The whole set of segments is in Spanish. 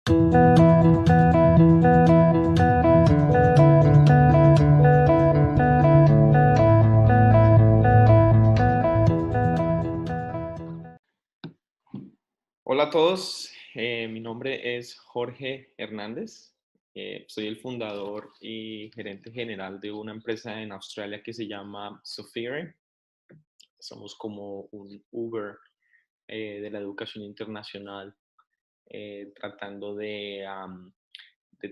Hola a todos, mi nombre es Jorge Hernández. Soy el fundador y gerente general de una empresa en Australia que se llama Sophere. Somos como un Uber de la educación internacional, tratando de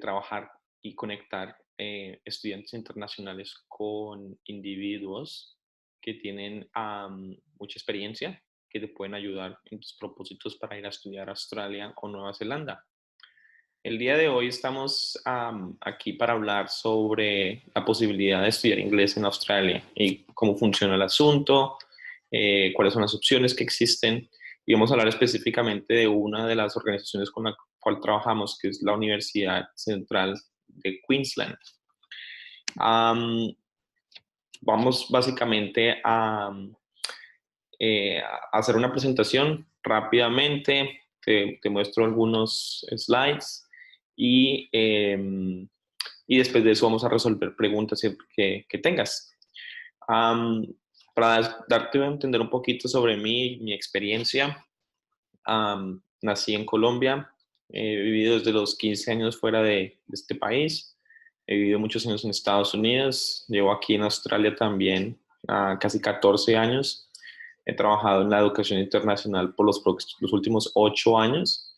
trabajar y conectar estudiantes internacionales con individuos que tienen mucha experiencia, que te pueden ayudar en tus propósitos para ir a estudiar a Australia o Nueva Zelanda. El día de hoy estamos aquí para hablar sobre la posibilidad de estudiar inglés en Australia y cómo funciona el asunto, cuáles son las opciones que existen, y vamos a hablar específicamente de una de las organizaciones con la cual trabajamos, que es la Universidad Central de Queensland. Vamos básicamente a hacer una presentación rápidamente. Te muestro algunos slides y después de eso vamos a resolver preguntas que tengas. Um, para darte a entender un poquito sobre mí, mi experiencia, nací en Colombia, he vivido desde los 15 años fuera de este país, he vivido muchos años en Estados Unidos, llevo aquí en Australia también casi 14 años, he trabajado en la educación internacional por los últimos 8 años,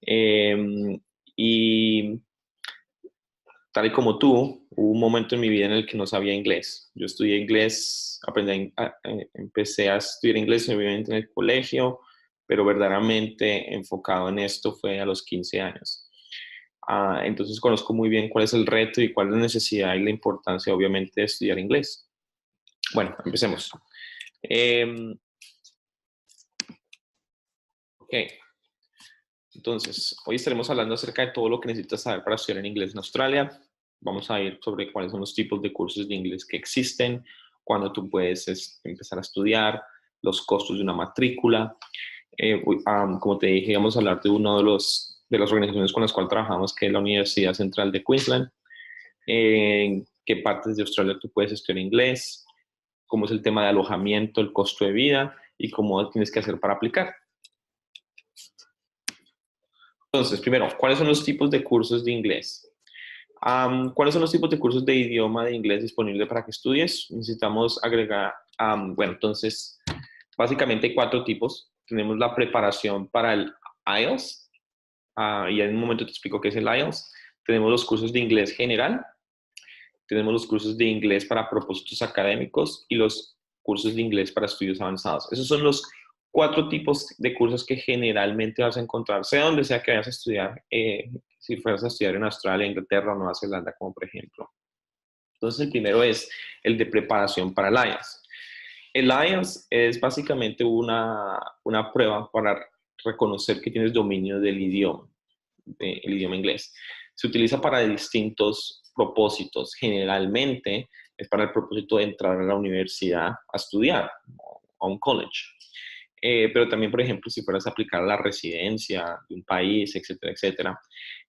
eh, y tal y como tú, hubo un momento en mi vida en el que no sabía inglés. Yo estudié inglés, empecé a estudiar inglés obviamente en el colegio, pero verdaderamente enfocado en esto fue a los 15 años. Entonces conozco muy bien cuál es el reto y cuál es la necesidad y la importancia, obviamente, de estudiar inglés. Bueno, empecemos. Ok, entonces, hoy estaremos hablando acerca de todo lo que necesitas saber para estudiar en inglés en Australia. Vamos a ir sobre cuáles son los tipos de cursos de inglés que existen, cuándo tú puedes empezar a estudiar, los costos de una matrícula. Como te dije, vamos a hablar de uno de las organizaciones con las cuales trabajamos, que es la Universidad Central de Queensland. En qué partes de Australia tú puedes estudiar inglés, cómo es el tema de alojamiento, el costo de vida y cómo tienes que hacer para aplicar. Entonces, primero, ¿cuáles son los tipos de cursos de inglés? ¿Cuáles son los tipos de cursos de idioma de inglés disponibles para que estudies? Necesitamos agregar, bueno, entonces, básicamente hay 4 tipos. Tenemos la preparación para el IELTS, y en un momento te explico qué es el IELTS. Tenemos los cursos de inglés general, tenemos los cursos de inglés para propósitos académicos y los cursos de inglés para estudios avanzados. Esos son los 4 tipos de cursos que generalmente vas a encontrar, sea donde sea que vayas a estudiar, si fueras a estudiar en Australia, Inglaterra o Nueva Zelanda, como por ejemplo. Entonces, el primero es el de preparación para el IELTS. El IELTS es básicamente una prueba para reconocer que tienes dominio del idioma, el idioma inglés. Se utiliza para distintos propósitos. Generalmente es para el propósito de entrar a la universidad a estudiar, a un college. Pero también, por ejemplo, si fueras a aplicar a la residencia de un país, etcétera, etcétera.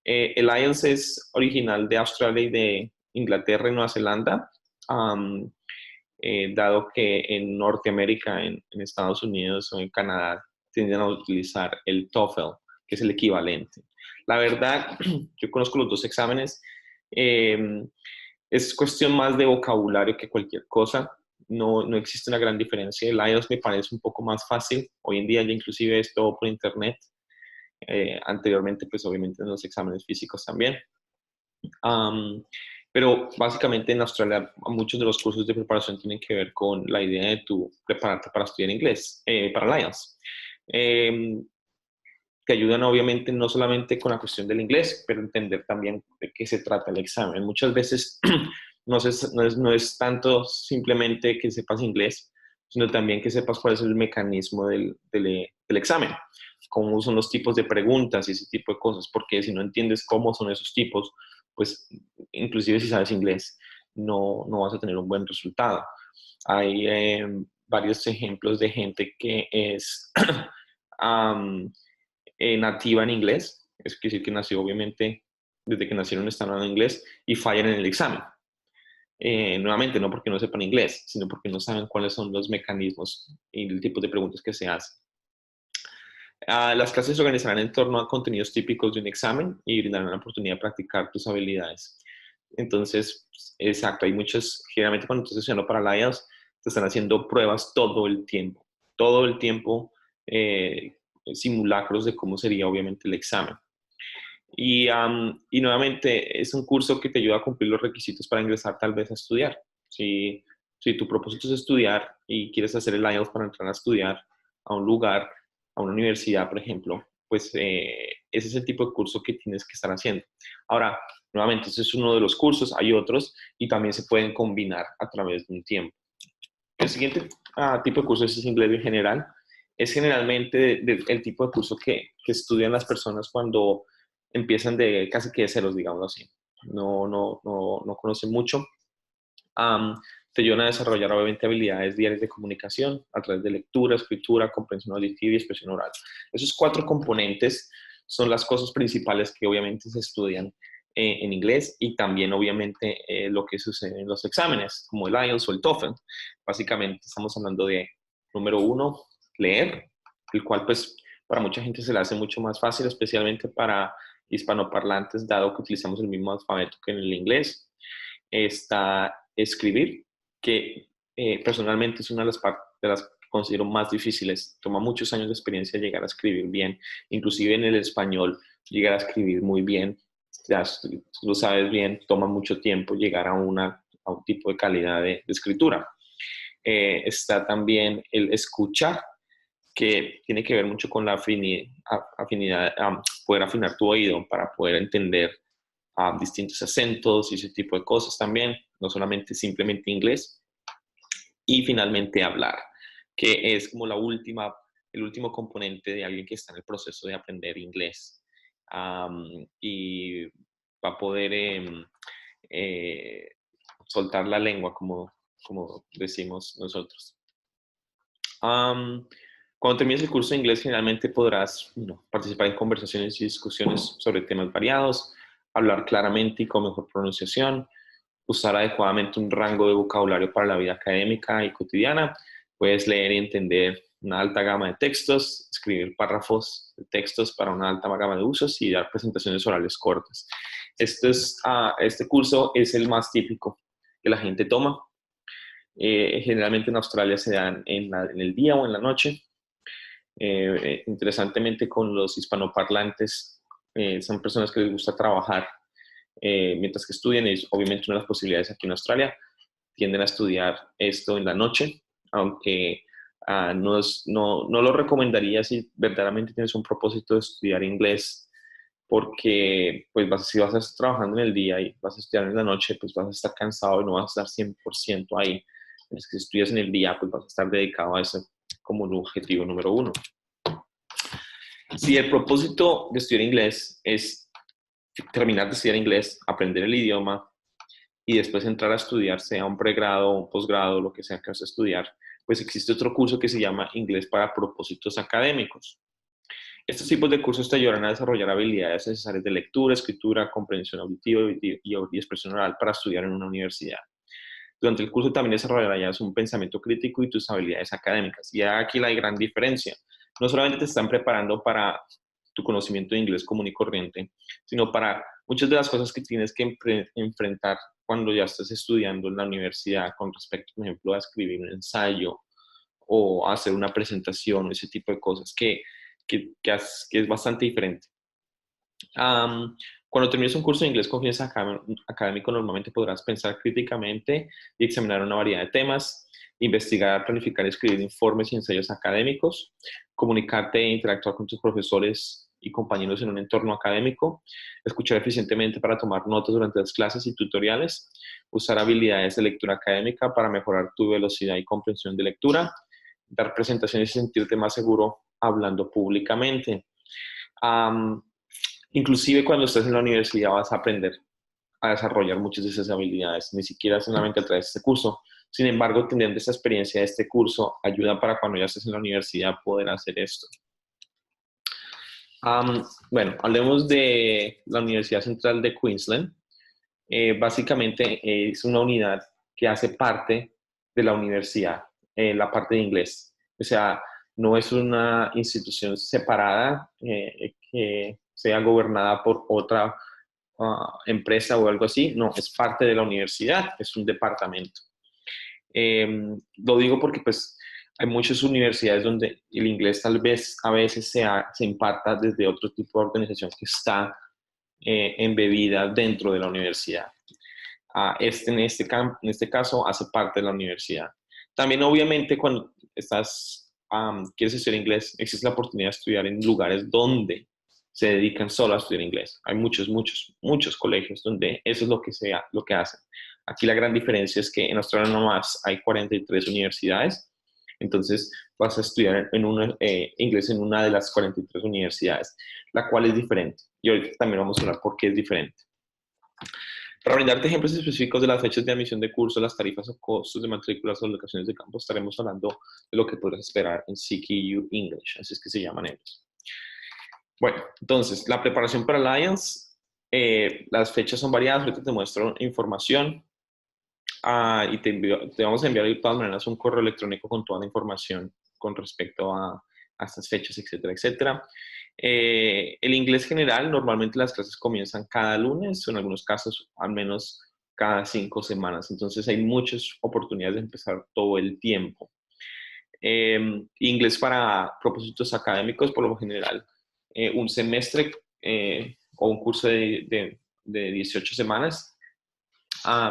El IELTS es original de Australia y de Inglaterra y Nueva Zelanda, dado que en Norteamérica, en Estados Unidos o en Canadá, tienden a utilizar el TOEFL, que es el equivalente. La verdad, yo conozco los 2 exámenes. Eh, es cuestión más de vocabulario que cualquier cosa. No existe una gran diferencia. El IELTS me parece un poco más fácil. Hoy en día ya inclusive es todo por internet. Anteriormente, pues obviamente en los exámenes físicos también. Pero básicamente en Australia muchos de los cursos de preparación tienen que ver con la idea de tu prepararte para estudiar inglés, para el IELTS. Te ayudan obviamente no solamente con la cuestión del inglés, pero entender también de qué se trata el examen. Muchas veces no es tanto simplemente que sepas inglés, sino también que sepas cuál es el mecanismo del examen, cómo son los tipos de preguntas y ese tipo de cosas, porque si no entiendes cómo son esos tipos, pues inclusive si sabes inglés, no vas a tener un buen resultado. Hay varios ejemplos de gente que es nativa en inglés, Eso quiere decir que nació, obviamente, desde que nacieron están hablando inglés y fallan en el examen. Nuevamente, no porque no sepan inglés, sino porque no saben cuáles son los mecanismos y el tipo de preguntas que se hacen. Las clases se organizarán en torno a contenidos típicos de un examen y brindarán la oportunidad de practicar tus habilidades. Entonces, exacto, hay muchos, generalmente cuando estás estudiando para la IELTS, te están haciendo pruebas todo el tiempo, simulacros de cómo sería obviamente el examen. Y nuevamente es un curso que te ayuda a cumplir los requisitos para ingresar tal vez a estudiar. Si tu propósito es estudiar y quieres hacer el IELTS para entrar a estudiar a un lugar, a una universidad, por ejemplo, pues ese es el tipo de curso que tienes que estar haciendo. Ahora, nuevamente, ese es uno de los cursos, hay otros y también se pueden combinar a través de un tiempo. El siguiente tipo de curso es inglés en general. Es generalmente el tipo de curso que estudian las personas cuando empiezan de casi que de ceros, digamos así. No conocen mucho. Te ayudan a desarrollar obviamente habilidades diarias de comunicación a través de lectura, escritura, comprensión auditiva y expresión oral. Esos 4 componentes son las cosas principales que obviamente se estudian en inglés y también obviamente lo que sucede en los exámenes, como el IELTS o el TOEFL. Básicamente estamos hablando de, número 1, leer, el cual pues para mucha gente se le hace mucho más fácil, especialmente para hispanoparlantes, dado que utilizamos el mismo alfabeto que en el inglés. Está escribir, que personalmente es una de las partes de las que considero más difíciles. Toma muchos años de experiencia llegar a escribir bien, inclusive en el español, llegar a escribir muy bien. Ya lo sabes bien, toma mucho tiempo llegar a un tipo de calidad de escritura. Está también el escuchar, que tiene que ver mucho con la afinidad, poder afinar tu oído para poder entender distintos acentos y ese tipo de cosas también, no solamente simplemente inglés. Y finalmente hablar, que es como el último componente de alguien que está en el proceso de aprender inglés. Y va a poder eh, soltar la lengua, como decimos nosotros. Cuando termines el curso de inglés, generalmente podrás participar en conversaciones y discusiones sobre temas variados, hablar claramente y con mejor pronunciación, usar adecuadamente un rango de vocabulario para la vida académica y cotidiana. Puedes leer y entender una alta gama de textos, escribir párrafos de textos para una alta gama de usos y dar presentaciones orales cortas. Este curso es el más típico que la gente toma. Generalmente en Australia se dan en el día o en la noche. Interesantemente, con los hispanoparlantes, son personas que les gusta trabajar mientras que estudian. Es obviamente una de las posibilidades aquí en Australia. Tienden a estudiar esto en la noche, aunque no lo recomendaría si verdaderamente tienes un propósito de estudiar inglés, porque pues si vas a estar trabajando en el día y vas a estudiar en la noche, pues vas a estar cansado y no vas a estar 100% ahí. Es que si estudias en el día, pues vas a estar dedicado a eso como un objetivo número 1. Si el propósito de estudiar inglés es terminar de estudiar inglés, aprender el idioma y después entrar a estudiar, sea un pregrado o un posgrado, lo que sea que vas a estudiar, pues existe otro curso que se llama Inglés para propósitos académicos. Estos tipos de cursos te ayudarán a desarrollar habilidades necesarias de lectura, escritura, comprensión auditiva y expresión oral para estudiar en una universidad. Durante el curso también desarrollarás un pensamiento crítico y tus habilidades académicas. Y aquí la gran diferencia. No solamente te están preparando para tu conocimiento de inglés común y corriente, sino para muchas de las cosas que tienes que enfrentar cuando ya estás estudiando en la universidad con respecto, por ejemplo, a escribir un ensayo o a hacer una presentación, ese tipo de cosas que es bastante diferente. Cuando termines un curso de inglés con fines académico, normalmente podrás pensar críticamente y examinar una variedad de temas, investigar, planificar y escribir informes y ensayos académicos, comunicarte e interactuar con tus profesores y compañeros en un entorno académico, escuchar eficientemente para tomar notas durante las clases y tutoriales, usar habilidades de lectura académica para mejorar tu velocidad y comprensión de lectura, dar presentaciones y sentirte más seguro hablando públicamente. Inclusive cuando estés en la universidad vas a aprender a desarrollar muchas de esas habilidades, ni siquiera solamente a través de este curso. Sin embargo, teniendo esta experiencia de este curso ayuda para cuando ya estés en la universidad poder hacer esto. Bueno, hablemos de la Universidad Central de Queensland. Básicamente es una unidad que hace parte de la universidad, la parte de inglés. O sea, no es una institución separada que sea gobernada por otra empresa o algo así. No, es parte de la universidad, es un departamento. Lo digo porque pues hay muchas universidades donde el inglés tal vez a veces se imparta desde otro tipo de organización que está embebida dentro de la universidad. En este caso hace parte de la universidad. También obviamente cuando quieres estudiar inglés, existe la oportunidad de estudiar en lugares donde se dedican solo a estudiar inglés. Hay muchos colegios donde eso es lo que hacen. Aquí la gran diferencia es que en Australia nomás hay 43 universidades, entonces vas a estudiar inglés en una de las 43 universidades, la cual es diferente. Y ahorita también vamos a hablar por qué es diferente. Para brindarte ejemplos específicos de las fechas de admisión de curso, las tarifas o costos de matrículas o locaciones de campo, estaremos hablando de lo que podrás esperar en CKU English, así es que se llaman ellos. Bueno, entonces, la preparación para el IELTS, las fechas son variadas, ahorita te muestro información y te vamos a enviar de todas maneras un correo electrónico con toda la información con respecto a estas fechas, etcétera, etcétera. El inglés general, normalmente las clases comienzan cada lunes, o en algunos casos al menos cada 5 semanas. Entonces hay muchas oportunidades de empezar todo el tiempo. Inglés para propósitos académicos, por lo general, un semestre o un curso de 18 semanas,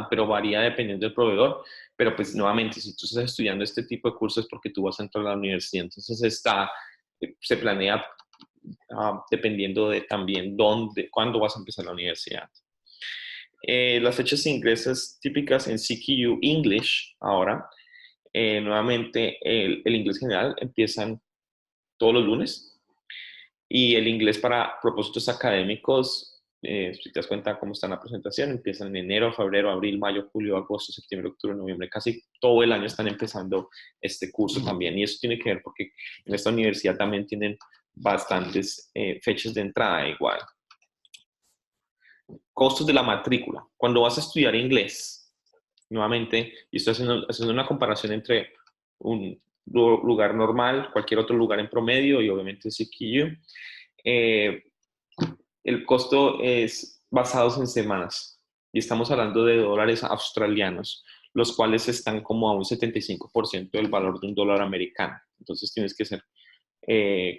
pero varía dependiendo del proveedor. Pero pues nuevamente, si tú estás estudiando este tipo de cursos es porque tú vas a entrar a la universidad. Entonces se planea dependiendo de también cuándo vas a empezar la universidad. Las fechas de ingresos típicas en CKU English ahora, nuevamente el inglés general empiezan todos los lunes y el inglés para propósitos académicos, si te das cuenta cómo está en la presentación, empiezan en enero, febrero, abril, mayo, julio, agosto, septiembre, octubre, noviembre, casi todo el año están empezando este curso también. Y eso tiene que ver porque en esta universidad también tienen bastantes fechas de entrada igual. Costos de la matrícula. Cuando vas a estudiar inglés, nuevamente, y estoy haciendo una comparación entre un lugar normal, cualquier otro lugar en promedio y obviamente CQU, el costo es basados en semanas y estamos hablando de dólares australianos, los cuales están como a un 75% del valor de un dólar americano. Entonces tienes que ser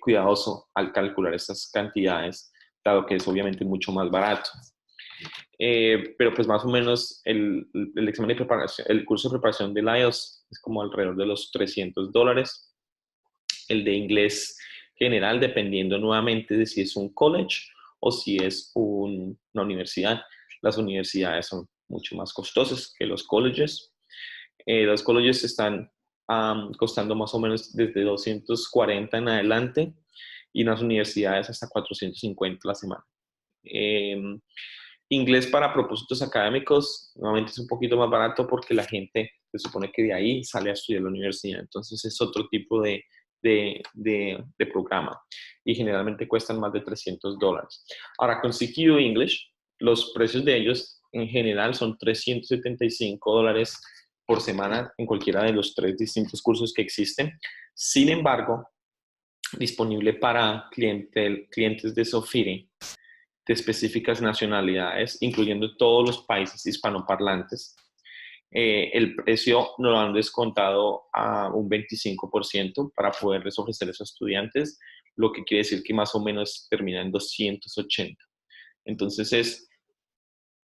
cuidadoso al calcular estas cantidades, dado que es obviamente mucho más barato. Pero pues más o menos el examen de preparación, el curso de preparación del IELTS es como alrededor de los $300. El de inglés general, dependiendo nuevamente de si es un college o si es una universidad. Las universidades son mucho más costosas que los colleges. Los colleges están costando más o menos desde 240 en adelante y las universidades hasta 450 la semana. Inglés para propósitos académicos, nuevamente es un poquito más barato porque la gente se supone que de ahí sale a estudiar la universidad, entonces es otro tipo de programa y generalmente cuestan más de $300. Ahora, con CQ English, los precios de ellos en general son $375 por semana en cualquiera de los 3 distintos cursos que existen. Sin embargo, disponible para clientes de Sofiri de específicas nacionalidades, incluyendo todos los países hispanoparlantes. El precio nos lo han descontado a un 25% para poderles ofrecer a esos estudiantes, lo que quiere decir que más o menos termina en 280. Entonces es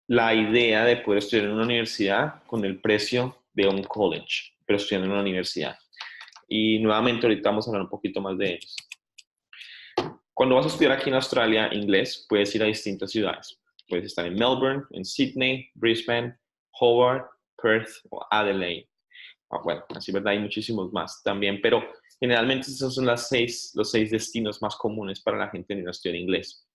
la idea de poder estudiar en una universidad con el precio de un college, pero estudiando en una universidad. Y nuevamente ahorita vamos a hablar un poquito más de ellos. Cuando vas a estudiar aquí en Australia inglés, puedes ir a distintas ciudades. Puedes estar en Melbourne, en Sydney, Brisbane, Hobart, Perth o Adelaide. Bueno, así verdad hay muchísimos más también, pero generalmente esos son los 6 destinos más comunes para la gente en a estudiar inglés.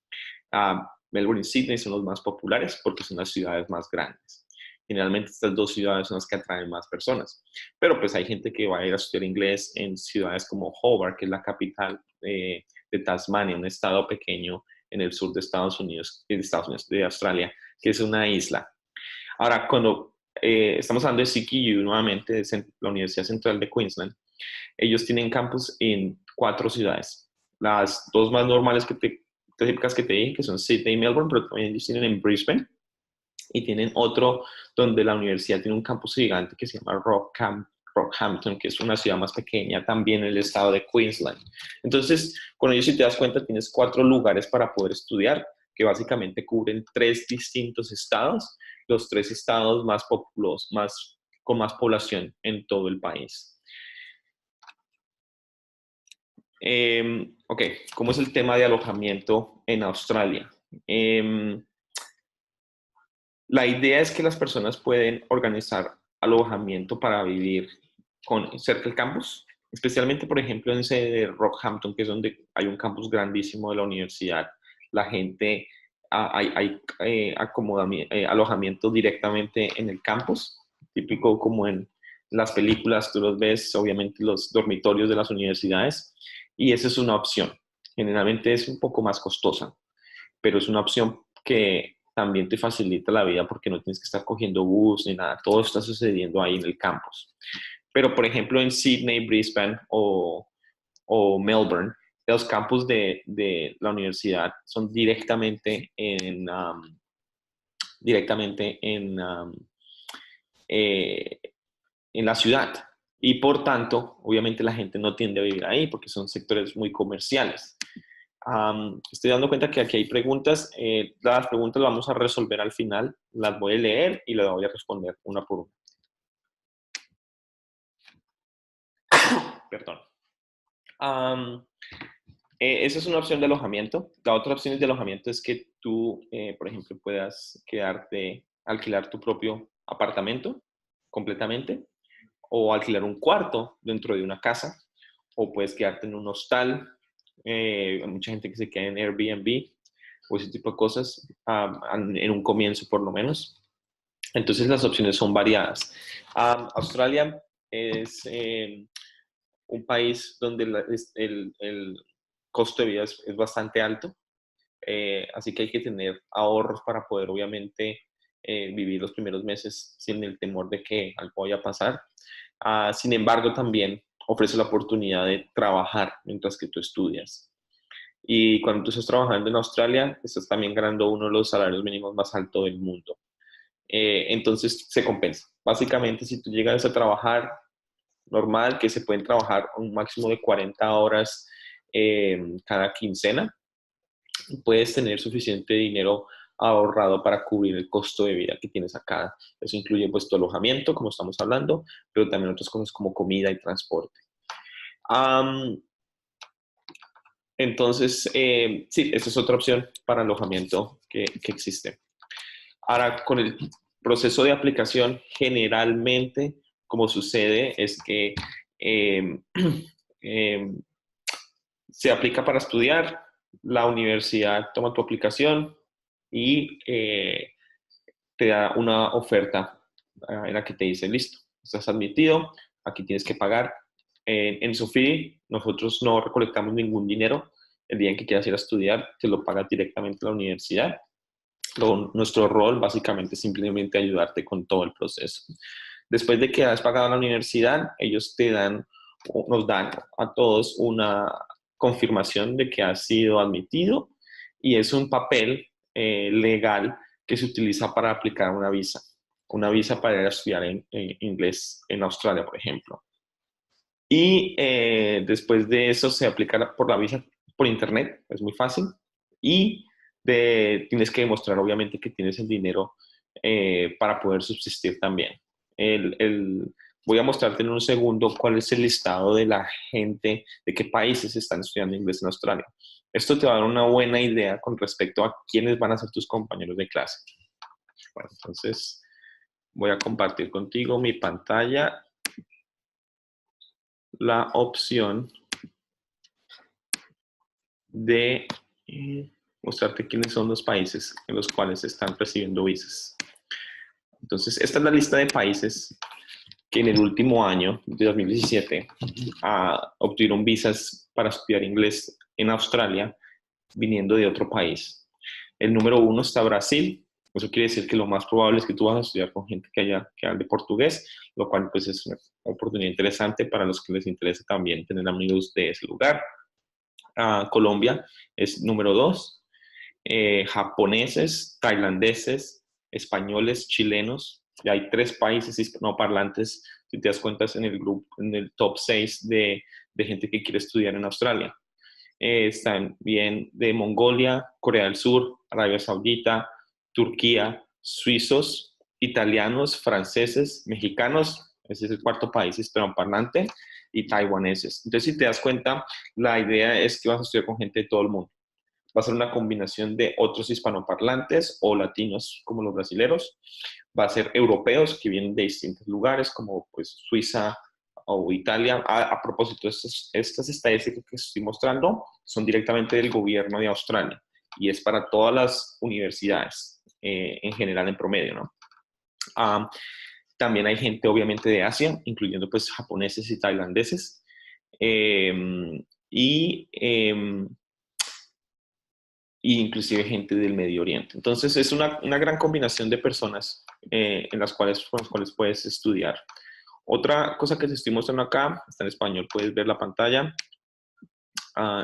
Melbourne y Sydney son los más populares porque son las ciudades más grandes. Generalmente estas 2 ciudades son las que atraen más personas, pero pues hay gente que va a ir a estudiar inglés en ciudades como Hobart, que es la capital de Tasmania, un estado pequeño en el sur de Estados Unidos, de Australia, que es una isla. Ahora, cuando estamos hablando de CQU nuevamente, de la Universidad Central de Queensland, ellos tienen campus en 4 ciudades. Las dos más normales típicas que te dije, que son Sydney y Melbourne, pero también ellos tienen en Brisbane, y tienen otro donde la universidad tiene un campus gigante que se llama Rockhampton, que es una ciudad más pequeña también en el estado de Queensland. Entonces, con ellos, si te das cuenta, tienes 4 lugares para poder estudiar, que básicamente cubren 3 distintos estados, los 3 estados más populosos, con más población en todo el país. Ok, ¿cómo es el tema de alojamiento en Australia? La idea es que las personas pueden organizar alojamiento para vivir cerca del campus, especialmente, por ejemplo, en sede de Rockhampton, que es donde hay un campus grandísimo de la universidad. La gente, hay alojamiento directamente en el campus, típico como en las películas, tú los ves, obviamente, los dormitorios de las universidades, y esa es una opción. Generalmente es un poco más costosa, pero es una opción que también te facilita la vida porque no tienes que estar cogiendo bus ni nada, todo está sucediendo ahí en el campus. Pero, por ejemplo, en Sydney, Brisbane o Melbourne, los campus de la universidad son en la ciudad. Y por tanto, obviamente la gente no tiende a vivir ahí porque son sectores muy comerciales. Estoy dando cuenta que aquí hay preguntas. Las preguntas las vamos a resolver al final. Las voy a leer y las voy a responder una por una. Perdón. Esa es una opción de alojamiento. La otra opción de alojamiento es que tú, por ejemplo, puedas alquilar tu propio apartamento completamente, o alquilar un cuarto dentro de una casa, o puedes quedarte en un hostal. Hay mucha gente que se queda en Airbnb o ese tipo de cosas, en un comienzo por lo menos. Entonces las opciones son variadas. Australia es un país donde el costo de vida es bastante alto, así que hay que tener ahorros para poder obviamente vivir los primeros meses sin el temor de que algo vaya a pasar. Sin embargo, también ofrece la oportunidad de trabajar mientras que tú estudias. Y cuando tú estás trabajando en Australia, estás también ganando uno de los salarios mínimos más altos del mundo. Entonces se compensa. Básicamente, si tú llegas a trabajar normal, que se pueden trabajar un máximo de 40 horas cada quincena, puedes tener suficiente dinero ahorrado para cubrir el costo de vida que tienes acá. Eso incluye pues tu alojamiento, como estamos hablando, pero también otras cosas como comida y transporte. Entonces, sí, esa es otra opción para alojamiento que existe. Ahora, con el proceso de aplicación, generalmente, como sucede, es que se aplica para estudiar, la universidad toma tu aplicación y te da una oferta en la que te dice, listo, estás admitido, aquí tienes que pagar. En Sofía nosotros no recolectamos ningún dinero. El día en que quieras ir a estudiar, te lo paga directamente la universidad. Nuestro rol básicamente es simplemente ayudarte con todo el proceso. Después de que has pagado a la universidad, ellos nos dan a todos una confirmación de que has sido admitido, y es un papel legal que se utiliza para aplicar una visa para ir a estudiar en inglés en Australia, por ejemplo. Y después de eso se aplica por la visa por internet, es muy fácil, y tienes que demostrar obviamente que tienes el dinero para poder subsistir también. Voy a mostrarte en un segundo cuál es el listado de la gente, de qué países están estudiando inglés en Australia. Esto te va a dar una buena idea con respecto a quiénes van a ser tus compañeros de clase. Bueno, entonces voy a compartir contigo mi pantalla, la opción de mostrarte quiénes son los países en los cuales están recibiendo visas. Entonces, esta es la lista de países que en el último año, de 2017, obtuvieron visas para estudiar inglés en Australia viniendo de otro país. El número uno está Brasil. Eso quiere decir que lo más probable es que tú vas a estudiar con gente que hable portugués, lo cual pues es una oportunidad interesante para los que les interese también tener amigos de ese lugar. Colombia es número dos. Japoneses, tailandeses, españoles, chilenos. Y hay 3 países hispanoparlantes, si te das cuenta, en el grupo, en el top 6 de gente que quiere estudiar en Australia. Están bien de Mongolia, Corea del Sur, Arabia Saudita, Turquía, suizos, italianos, franceses, mexicanos, ese es el cuarto país hispanoparlante, y taiwaneses. Entonces, si te das cuenta, la idea es que vas a estudiar con gente de todo el mundo. Va a ser una combinación de otros hispanoparlantes o latinos como los brasileros. Va a ser europeos que vienen de distintos lugares como pues Suiza o Italia. A propósito, estas estadísticas que estoy mostrando son directamente del gobierno de Australia y es para todas las universidades en general en promedio, ¿no? También hay gente obviamente de Asia, incluyendo pues japoneses y tailandeses. Y inclusive gente del Medio Oriente. Entonces es una gran combinación de personas con las cuales puedes estudiar. Otra cosa que te estoy mostrando acá, está en español, puedes ver la pantalla,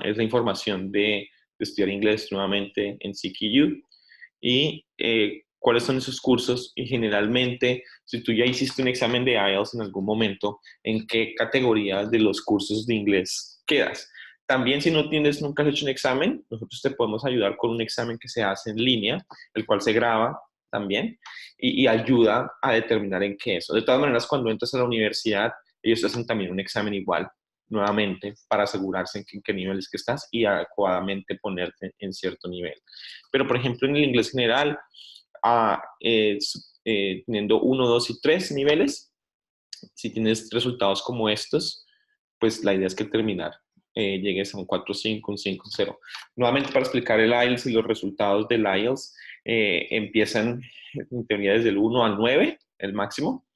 es la información de estudiar inglés nuevamente en CQU y cuáles son esos cursos y generalmente, si tú ya hiciste un examen de IELTS en algún momento, ¿en qué categorías de los cursos de inglés quedas? También si no tienes, nunca has hecho un examen, nosotros te podemos ayudar con un examen que se hace en línea, el cual se graba también y ayuda a determinar en qué es. De todas maneras, cuando entras a la universidad, ellos hacen también un examen igual, nuevamente, para asegurarse en qué nivel es que estás y adecuadamente ponerte en cierto nivel. Pero, por ejemplo, en el inglés general, teniendo 1, 2 y 3 niveles, si tienes resultados como estos, pues la idea es que al terminar llegues a un 4.5, un 5.0. Nuevamente, para explicar el IELTS y los resultados del IELTS, empiezan en teoría desde el 1 al 9, el máximo,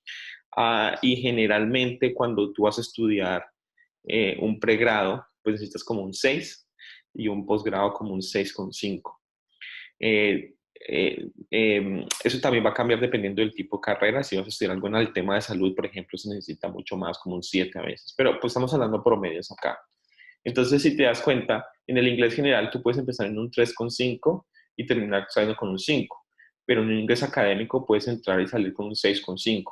y generalmente cuando tú vas a estudiar un pregrado, pues necesitas como un 6 y un posgrado como un 6.5. Eso también va a cambiar dependiendo del tipo de carrera. Si vas a estudiar algo en el tema de salud, por ejemplo, se necesita mucho más, como un 7 a veces. Pero pues estamos hablando promedios acá. Entonces, si te das cuenta, en el inglés general tú puedes empezar en un 3.5 y terminar saliendo con un 5. Pero en el inglés académico puedes entrar y salir con un 6.5.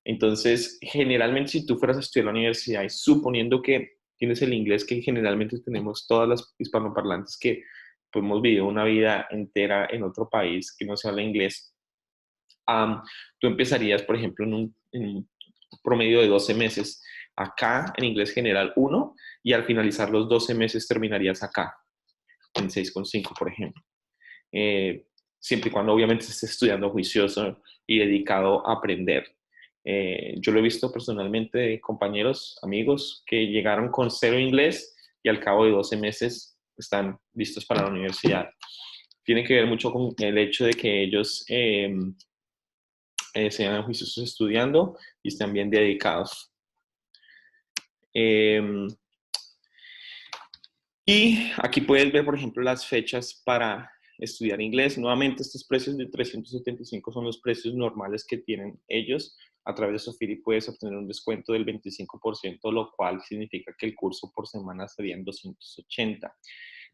Entonces, generalmente si tú fueras a estudiar en la universidad y suponiendo que tienes el inglés que generalmente tenemos todas las hispanoparlantes que pues, hemos vivido una vida entera en otro país que no se habla inglés, tú empezarías, por ejemplo, en un promedio de 12 meses acá en inglés general 1 y al finalizar los 12 meses terminarías acá en 6.5, por ejemplo. Siempre y cuando obviamente estés estudiando juicioso y dedicado a aprender. Yo lo he visto personalmente de compañeros, amigos que llegaron con 0 inglés y al cabo de 12 meses están listos para la universidad. Tiene que ver mucho con el hecho de que ellos sean juiciosos estudiando y estén bien dedicados. Y aquí puedes ver, por ejemplo, las fechas para estudiar inglés. Nuevamente, estos precios de 375 son los precios normales que tienen ellos. A través de Sofiri puedes obtener un descuento del 25%, lo cual significa que el curso por semana sería en 280.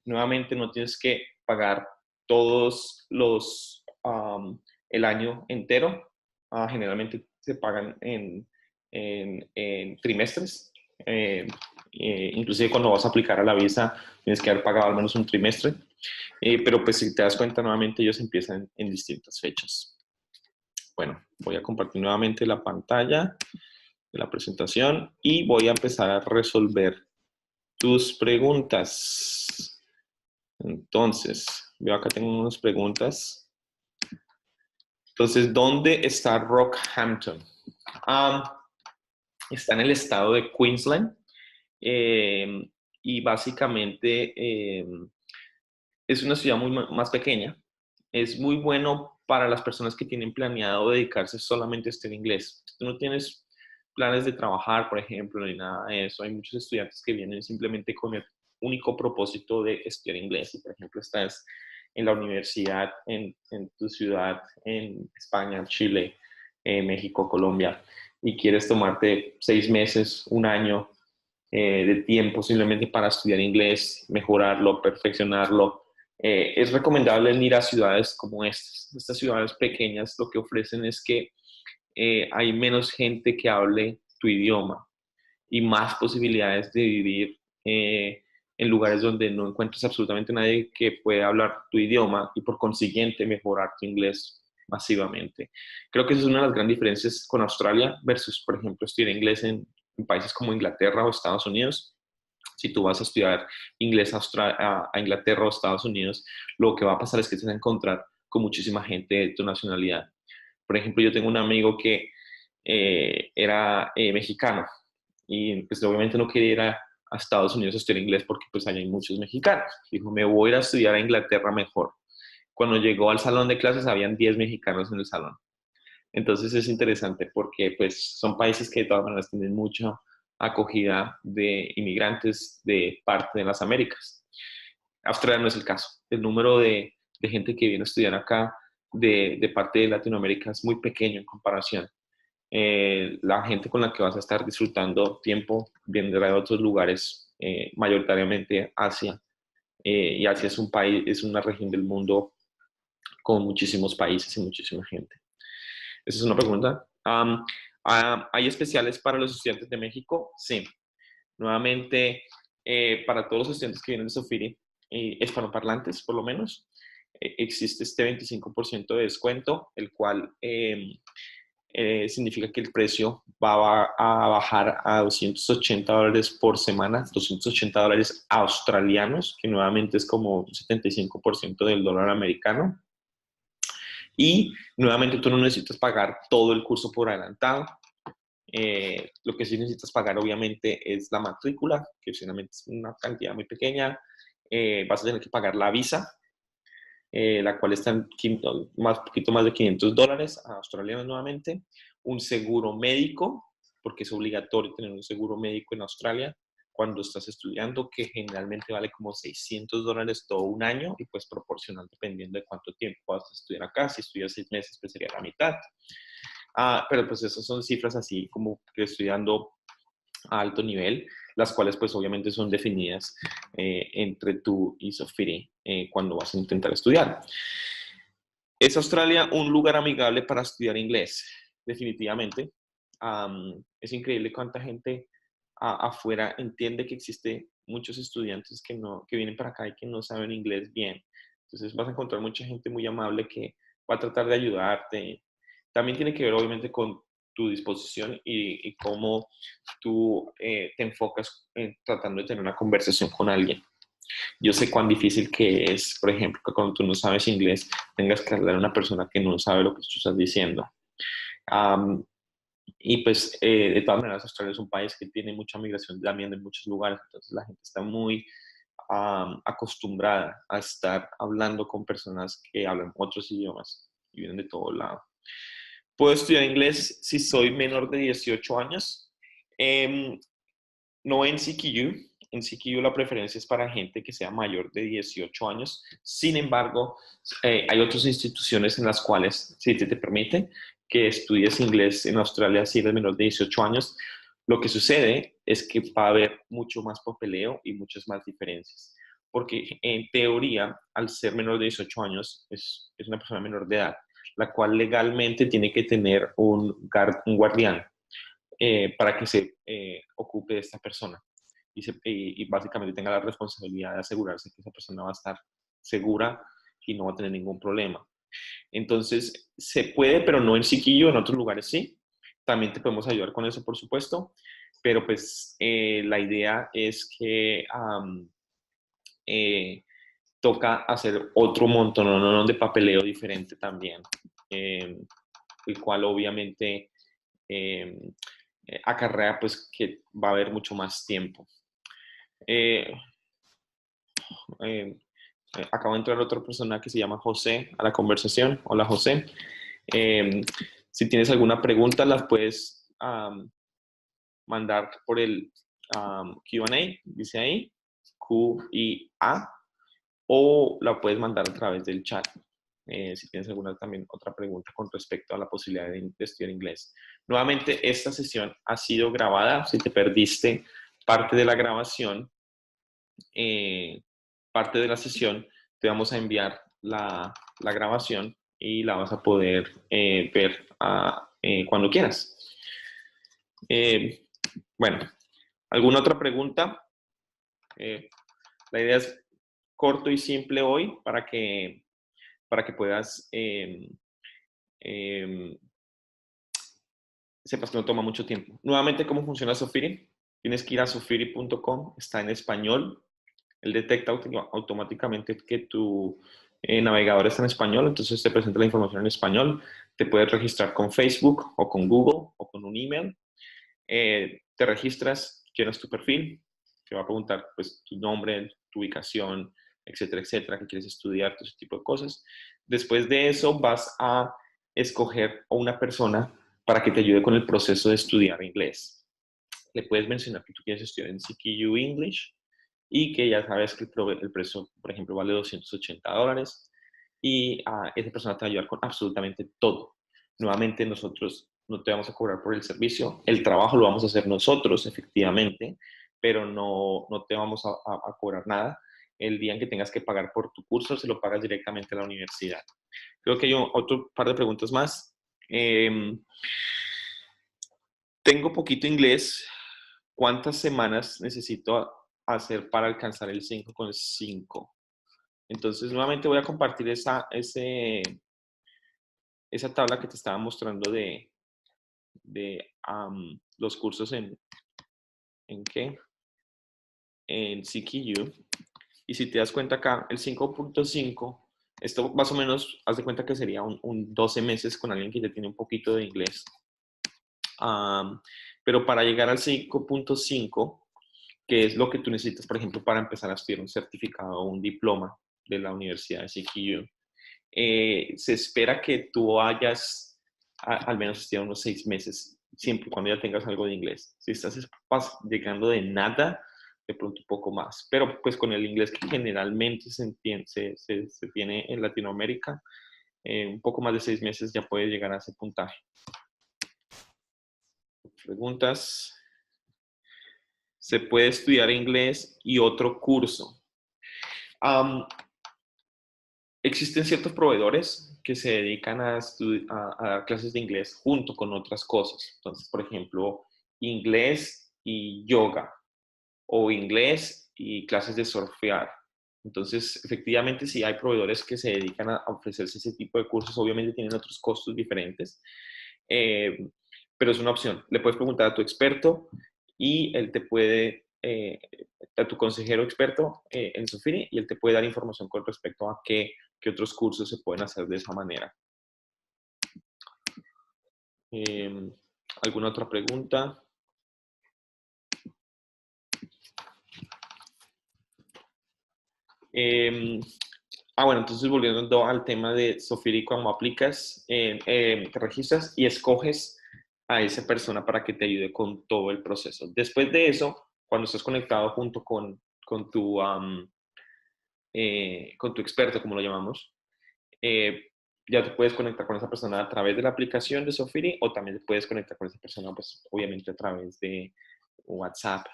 Nuevamente, no tienes que pagar todos el año entero. Generalmente se pagan en trimestres. Inclusive cuando vas a aplicar a la visa tienes que haber pagado al menos un trimestre, pero pues si te das cuenta nuevamente ellos empiezan en distintas fechas. Bueno, voy a compartir nuevamente la pantalla de la presentación y voy a empezar a resolver tus preguntas. Entonces, veo acá tengo unas preguntas. Entonces, ¿dónde está Rockhampton? Está en el estado de Queensland. Y básicamente es una ciudad más pequeña. Es muy bueno para las personas que tienen planeado dedicarse solamente a estudiar inglés. Si tú no tienes planes de trabajar, por ejemplo, ni nada de eso. Hay muchos estudiantes que vienen simplemente con el único propósito de estudiar inglés. Y, por ejemplo, estás en la universidad, en tu ciudad, en España, Chile, México, Colombia, y quieres tomarte 6 meses, un año de tiempo simplemente para estudiar inglés, mejorarlo, perfeccionarlo. Es recomendable ir a ciudades como estas. Estas ciudades pequeñas lo que ofrecen es que hay menos gente que hable tu idioma y más posibilidades de vivir en lugares donde no encuentres absolutamente nadie que pueda hablar tu idioma y por consiguiente mejorar tu inglés masivamente. Creo que esa es una de las grandes diferencias con Australia versus, por ejemplo, estudiar inglés en países como Inglaterra o Estados Unidos. Si tú vas a estudiar inglés a Inglaterra o Estados Unidos, lo que va a pasar es que te vas a encontrar con muchísima gente de tu nacionalidad. Por ejemplo, yo tengo un amigo que era mexicano y pues obviamente no quería ir a Estados Unidos a estudiar inglés porque pues allá hay muchos mexicanos. Dijo, me voy a ir a estudiar a Inglaterra mejor. Cuando llegó al salón de clases habían 10 mexicanos en el salón. Entonces es interesante porque pues son países que de todas maneras tienen mucha acogida de inmigrantes de parte de las Américas. Australia no es el caso. El número de gente que viene a estudiar acá de parte de Latinoamérica es muy pequeño en comparación. La gente con la que vas a estar disfrutando tiempo vendrá de otros lugares, mayoritariamente Asia. Y Asia es un país, es una región del mundo con muchísimos países y muchísima gente. Esa es una pregunta. ¿Hay especiales para los estudiantes de México? Sí. Nuevamente, para todos los estudiantes que vienen de Sofiri, hispanoparlantes por lo menos, existe este 25% de descuento, el cual significa que el precio va a bajar a $280 por semana, $280 australianos, que nuevamente es como un 75% del dólar americano. Y nuevamente tú no necesitas pagar todo el curso por adelantado. Lo que sí necesitas pagar obviamente es la matrícula, que finalmente es una cantidad muy pequeña. Vas a tener que pagar la visa, la cual está en poquito más de $500 australianos nuevamente. Un seguro médico, porque es obligatorio tener un seguro médico en Australia cuando estás estudiando, que generalmente vale como $600 todo un año y pues proporcional dependiendo de cuánto tiempo vas a estudiar acá. Si estudias 6 meses, pues sería la mitad. Pero pues esas son cifras así como que estudiando a alto nivel, las cuales pues obviamente son definidas entre tú y Sofiri cuando vas a intentar estudiar. ¿Es Australia un lugar amigable para estudiar inglés? Definitivamente. Es increíble cuánta gente afuera entiende que existe muchos estudiantes que vienen para acá y que no saben inglés bien. Entonces vas a encontrar mucha gente muy amable que va a tratar de ayudarte. También tiene que ver obviamente con tu disposición y cómo tú te enfocas en tratando de tener una conversación con alguien. Yo sé cuán difícil que es, por ejemplo, que cuando tú no sabes inglés tengas que hablar a una persona que no sabe lo que tú estás diciendo. Um, y pues, de todas maneras, Australia es un país que tiene mucha migración también de muchos lugares, entonces la gente está muy acostumbrada a estar hablando con personas que hablan otros idiomas y vienen de todo lado. ¿Puedo estudiar inglés si soy menor de 18 años? No en CQU. En CQU la preferencia es para gente que sea mayor de 18 años. Sin embargo, hay otras instituciones en las cuales, si te permite, que estudies inglés en Australia si eres menor de 18 años. Lo que sucede es que va a haber mucho más papeleo y muchas más diferencias. Porque en teoría, al ser menor de 18 años, es una persona menor de edad, la cual legalmente tiene que tener un guardián para que se ocupe de esta persona y básicamente tenga la responsabilidad de asegurarse que esa persona va a estar segura y no va a tener ningún problema. Entonces, se puede, pero no en Siquillo, en otros lugares sí. También te podemos ayudar con eso, por supuesto, pero pues la idea es que toca hacer otro montón de papeleo diferente también, el cual obviamente acarrea pues que va a haber mucho más tiempo. Eh, eh, Acaba de entrar otra persona que se llama José a la conversación. Hola José. Si tienes alguna pregunta, las puedes mandar por el Q&A, dice ahí, Q-I-A, o la puedes mandar a través del chat. Si tienes alguna también otra pregunta con respecto a la posibilidad de estudiar inglés. Nuevamente, esta sesión ha sido grabada. Si te perdiste parte de la grabación, parte de la sesión, te vamos a enviar la grabación y la vas a poder ver cuando quieras. Bueno, ¿alguna otra pregunta? La idea es corto y simple hoy para que puedas sepas que no toma mucho tiempo. Nuevamente, ¿cómo funciona Sofiri? Tienes que ir a sofiri.com, está en español. Él detecta automáticamente que tu navegador está en español, entonces te presenta la información en español. Te puedes registrar con Facebook o con Google o con un email. Te registras, llenas tu perfil, te va a preguntar pues, tu nombre, tu ubicación, etcétera, etcétera, que quieres estudiar, todo ese tipo de cosas. Después de eso vas a escoger a una persona para que te ayude con el proceso de estudiar inglés. Le puedes mencionar que tú quieres estudiar en CKU English y que ya sabes que el precio, por ejemplo, vale $280 y esa persona te va a ayudar con absolutamente todo. Nuevamente, nosotros no te vamos a cobrar por el servicio, el trabajo lo vamos a hacer nosotros, efectivamente, pero no te vamos a cobrar nada. El día en que tengas que pagar por tu curso, se lo pagas directamente a la universidad. Creo que hay otro par de preguntas más. Tengo poquito inglés. ¿Cuántas semanas necesito hacer para alcanzar el 5,5? Entonces, nuevamente voy a compartir esa tabla que te estaba mostrando de los cursos ¿en qué? En CKU. Y si te das cuenta acá, el 5,5, esto más o menos, haz de cuenta que sería un 12 meses con alguien que ya tiene un poquito de inglés. Pero para llegar al 5,5, que es lo que tú necesitas, por ejemplo, para empezar a estudiar un certificado o un diploma de la Universidad de CKU, se espera que tú hayas al menos estudiado unos 6 meses, siempre cuando ya tengas algo de inglés. Si estás llegando de nada, de pronto un poco más. Pero pues con el inglés que generalmente se tiene en Latinoamérica, un poco más de 6 meses ya puedes llegar a ese puntaje. Preguntas. Se puede estudiar inglés y otro curso. Existen ciertos proveedores que se dedican a dar clases de inglés junto con otras cosas. Entonces, por ejemplo, inglés y yoga o inglés y clases de surfear. Entonces, efectivamente, sí hay proveedores que se dedican a ofrecerse ese tipo de cursos. Obviamente tienen otros costos diferentes, pero es una opción. Le puedes preguntar a tu experto y él te puede, a tu consejero experto en Sofiri, y él te puede dar información con respecto a qué otros cursos se pueden hacer de esa manera. ¿Alguna otra pregunta? Bueno, entonces volviendo al tema de Sofiri, cuando aplicas, te registras y escoges a esa persona para que te ayude con todo el proceso. Después de eso, cuando estás conectado junto con tu experto, como lo llamamos, ya te puedes conectar con esa persona a través de la aplicación de Sofiri, o también te puedes conectar con esa persona, pues obviamente a través de WhatsApp,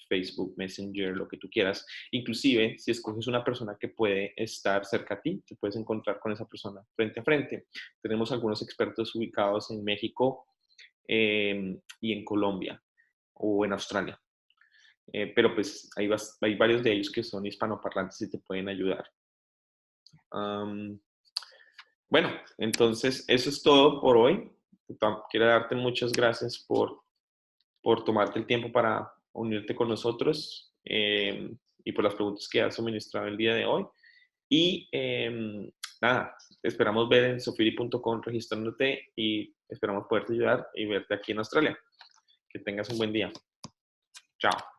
Facebook, Messenger, lo que tú quieras. Inclusive, si escoges una persona que puede estar cerca a ti, te puedes encontrar con esa persona frente a frente. Tenemos algunos expertos ubicados en México y en Colombia o en Australia. Pero pues hay varios de ellos que son hispanoparlantes y te pueden ayudar. Bueno, entonces eso es todo por hoy. Quiero darte muchas gracias por tomarte el tiempo para unirte con nosotros y por las preguntas que has suministrado el día de hoy. Y nada, esperamos ver en sofiri.com registrándote y esperamos poderte ayudar y verte aquí en Australia. Que tengas un buen día. Chao.